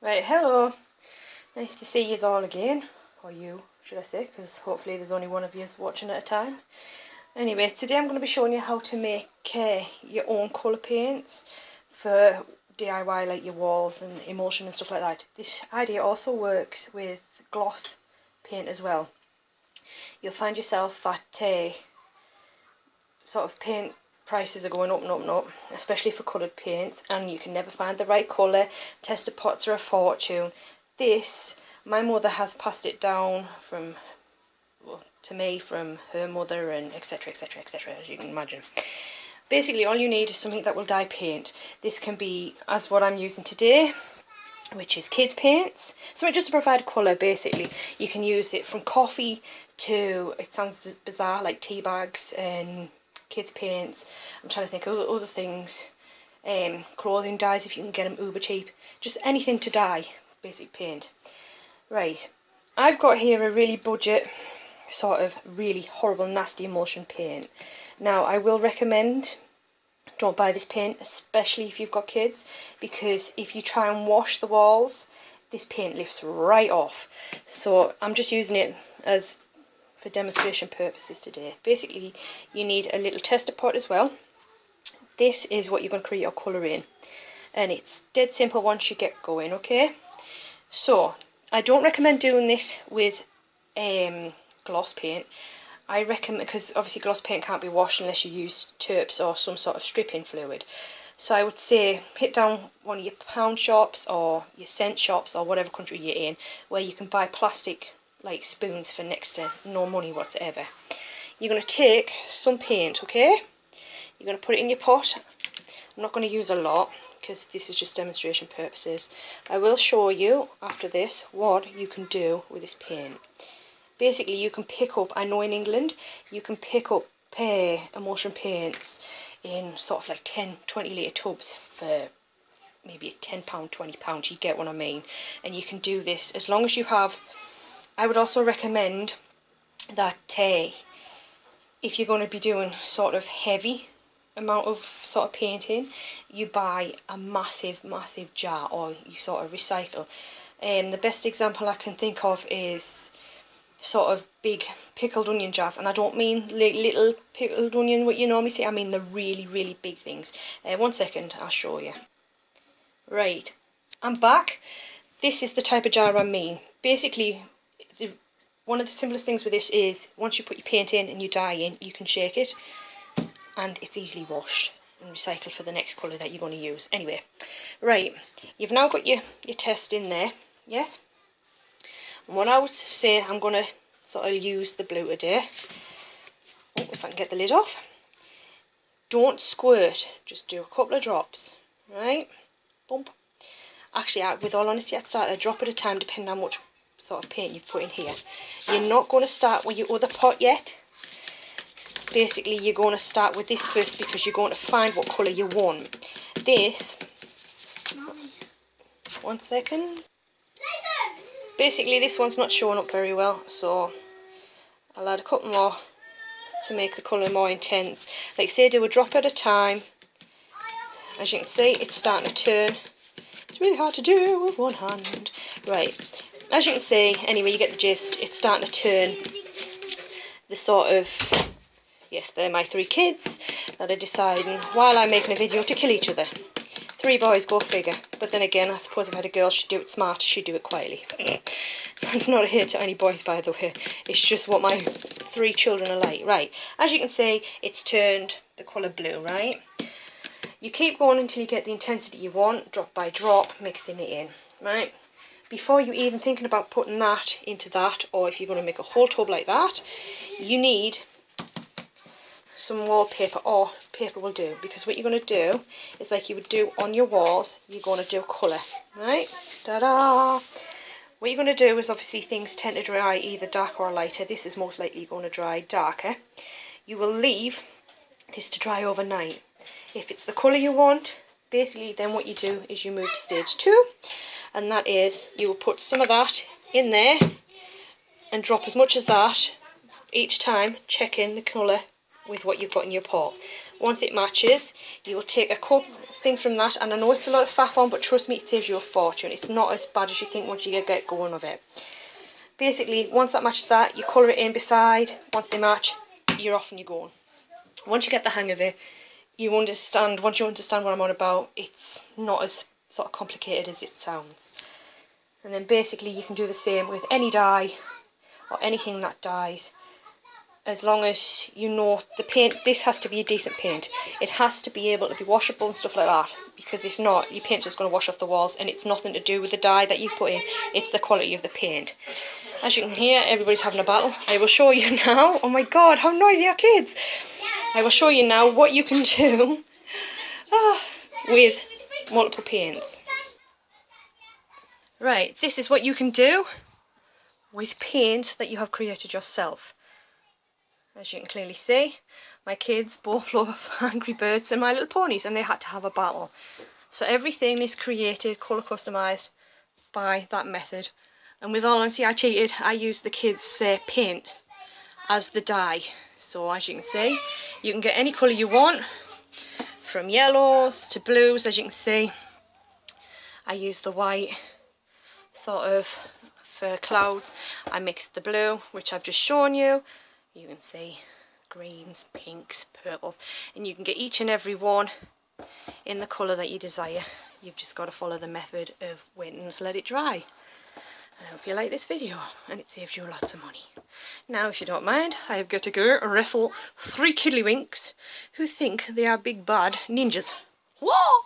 Right, hello. Nice to see yous all again. Or you, should I say, because hopefully there's only one of yous watching at a time. Anyway, today I'm going to be showing you how to make your own colour paints for DIY, like your walls and emulsion and stuff like that. This idea also works with gloss paint as well. You'll find yourself that sort of paint prices are going up and up and up, especially for coloured paints, and you can never find the right colour. Tester pots are a fortune. This, my mother has passed it down from, well, to me from her mother, and etc, etc, etc, as you can imagine. Basically all you need is something that will dye paint. This can be, as what I'm using today, which is kids paints, something just to provide colour. Basically you can use it from coffee to, it sounds bizarre, like tea bags and kids paints. I'm trying to think of other things, clothing dyes if you can get them uber cheap, just anything to dye basic paint. Right, I've got here a really budget sort of really horrible nasty emulsion paint. Now I will recommend don't buy this paint, especially if you've got kids, because if you try and wash the walls this paint lifts right off. So I'm just using it as for demonstration purposes today. Basically you need a little tester pot as well. This is what you're going to create your colour in, and it's dead simple once you get going. Okay, so I don't recommend doing this with gloss paint. I recommend, because obviously gloss paint can't be washed unless you use turps or some sort of stripping fluid. So I would say hit down one of your pound shops or your cent shops or whatever country you're in, where you can buy plastic like spoons for next to no money whatsoever. You're going to take some paint, okay? You're going to put it in your pot. I'm not going to use a lot because this is just demonstration purposes. I will show you after this what you can do with this paint. Basically you can pick up, I know in England you can pick up emulsion paints in sort of like 10-20 litre tubs for maybe £10, £20, you get what I mean. And you can do this as long as you have. I would also recommend that if you're going to be doing sort of heavy amount of sort of painting, you buy a massive jar, or you sort of recycle. The best example I can think of is sort of big pickled onion jars, and I don't mean little pickled onion what you normally see, I mean the really big things. One second, I'll show you. Right, I'm back. This is the type of jar I mean. Basically one of the simplest things with this is once you put your paint in and you dye in, you can shake it and it's easily washed and recycled for the next colour that you're going to use. Anyway, right, you've now got your test in there, yes? And what I would say, I'm going to sort of use the blue today. Oh, if I can get the lid off. Don't squirt, just do a couple of drops, right? Bump. Actually, with all honesty, I'd start a drop at a time depending on how much sort of paint you've put in here. You're not going to start with your other pot yet. Basically you're going to start with this first because you're going to find what colour you want. This, one second. Basically this one's not showing up very well, so I'll add a couple more to make the colour more intense. Like say, do a drop at a time. As you can see, it's starting to turn. It's really hard to do with one hand. Right, as you can see, anyway, you get the gist. It's starting to turn. The sort of, yes, they're my 3 kids that are deciding while I'm making a video to kill each other. 3 boys, go figure. But then again, I suppose if I had a girl, she'd do it smart, she'd do it quietly. That's not a hit to any boys, by the way. It's just what my 3 children are like. Right, as you can see, it's turned the colour blue, right? You keep going until you get the intensity you want, drop by drop, mixing it in, right? Before you even thinking about putting that into that, or if you're going to make a whole tub like that, you need some wallpaper, or paper will do, because what you're going to do is like you would do on your walls, you're going to do colour, right? Ta-da! What you're going to do is, obviously things tend to dry either darker or lighter. This is most likely going to dry darker. You will leave this to dry overnight. If it's the colour you want, basically then what you do is you move to stage 2, and that is you will put some of that in there and drop as much as that each time, checking the colour with what you've got in your pot. Once it matches, you will take a cup, thing from that, and I know it's a lot of faff on, but trust me, it saves you a fortune. It's not as bad as you think once you get going of it. Basically, once that matches that, you colour it in beside. Once they match, you're off and you're going. Once you get the hang of it, once you understand what I'm on about, it's not as sort of complicated as it sounds. And then basically you can do the same with any dye or anything that dyes, as long as you know the paint. This has to be a decent paint. It has to be able to be washable and stuff like that, because if not, your paint's just going to wash off the walls, and it's nothing to do with the dye that you put in, it's the quality of the paint. As you can hear, everybody's having a battle. I will show you now. Oh my god, how noisy are kids! I will show you now what you can do with multiple paints. Right, this is what you can do with paint that you have created yourself. As you can clearly see, my kids both love Angry Birds and My Little Ponies, and they had to have a battle. So everything is created, colour customised by that method. And with all honesty, I cheated. I used the kids' paint as the dye. So as you can see, you can get any colour you want, from yellows to blues. As you can see, I used the white sort of for clouds. I mixed the blue, which I've just shown you. You can see greens, pinks, purples, and you can get each and every one in the colour that you desire. You've just got to follow the method of waiting to let it dry. I hope you like this video and it saves you lots of money. Now, if you don't mind, I have got to go wrestle 3 kiddlywinks who think they are big bad ninjas. Whoa!